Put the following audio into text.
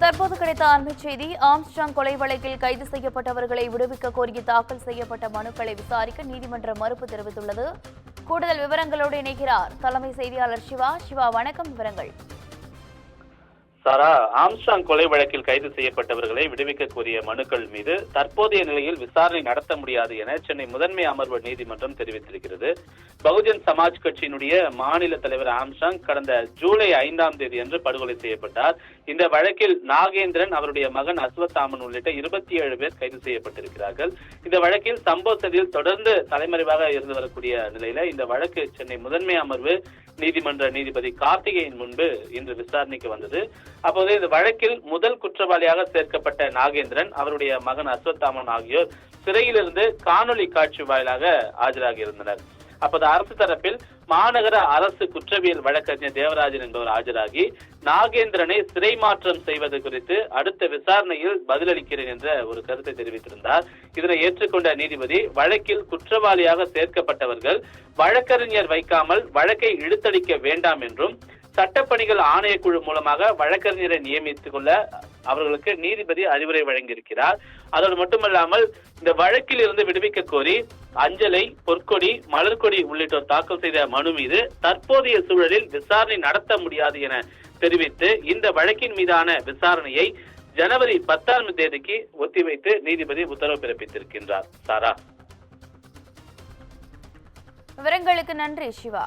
தற்போது கிடைத்த அண்மைச் செய்தி. ஆம்ஸ்ட்ராங் கொலை வழக்கில் கைது செய்யப்பட்டவர்களை விடுவிக்க கோரி தாக்கல் செய்யப்பட்ட மனுக்களை விசாரிக்க நீதிமன்றம் மறுப்பு தெரிவித்துள்ளது. கூடுதல் விவரங்களோடு இணைகிறார் தலைமை செய்தியாளர் சிவா. சிவா, வணக்கம். விவரங்கள். சாரா, ஆம்ஸ்ட்ராங் கொலை வழக்கில் கைது செய்யப்பட்டவர்களை விடுவிக்க கோரிய மனுக்கள் மீது தற்போதைய நிலையில் விசாரணை நடத்த முடியாது என சென்னை முதன்மை அமர்வு நீதிமன்றம் தெரிவித்திருக்கிறது. பகுஜன் சமாஜ் கட்சியினுடைய மாநில தலைவர் ஆம்ஸ்ட்ராங் கடந்த ஜூலை 5ஆம் தேதி அன்று படுகொலை செய்யப்பட்டார். இந்த வழக்கில் நாகேந்திரன், அவருடைய மகன் அஸ்வத்தாமன் உள்ளிட்ட 27 பேர் கைது செய்யப்பட்டிருக்கிறார்கள். இந்த வழக்கில் சம்பவத்தில் தொடர்ந்து தலைமறைவாக இருந்து வரக்கூடிய நிலையில இந்த வழக்கு சென்னை முதன்மை அமர்வு நீதிமன்ற நீதிபதி கார்த்திகேயன் முன்பு இன்று விசாரணைக்கு வந்தது. அப்போது இந்த வழக்கில் முதல் குற்றவாளியாக சேர்க்கப்பட்ட நாகேந்திரன், அவருடைய மகன் அஸ்வத்தாமன் ஆகியோர் சிறையிலிருந்து காணொலி காட்சி வாயிலாக ஆஜராகி இருந்தனர். அப்போது அரசு தரப்பில் மாநகர அரசு குற்றவியல் வழக்கறிஞர் தேவராஜன் என்பவர் ஆஜராகி நாகேந்திரனை சிறை மாற்றம் செய்வது குறித்து அடுத்த விசாரணையில் பதிலளிக்கிறேன் என்ற ஒரு கருத்தை தெரிவித்திருந்தார். இதனை ஏற்றுக்கொண்ட நீதிபதி வழக்கில் குற்றவாளியாக சேர்க்கப்பட்டவர்கள் வழக்கறிஞர் வைக்காமல் வழக்கை இழுத்தடிக்க வேண்டாம் என்றும் சட்டப்பணிகள் ஆணையக்குழு மூலமாக வழக்கறிஞரை நியமித்துக் கொள்ள அவர்களுக்கு நீதிபதி அறிவுரை வழங்கியிருக்கிறார். அதோடு மட்டுமல்லாமல் இந்த வழக்கில் இருந்து விடுவிக்க கோரி அஞ்சலை, பொற்கொடி, மலர்கொடி உள்ளிட்டோர் தாக்கல் செய்த மனு மீது தற்போதைய சூழலில் விசாரணை நடத்த முடியாது என தெரிவித்து இந்த வழக்கின் மீதான விசாரணையை ஜனவரி 10ஆம் தேதிக்கு ஒத்திவைத்து நீதிபதி உத்தரவு பிறப்பித்திருக்கின்றார். சாரா, விவரங்களுக்கு நன்றி சிவா.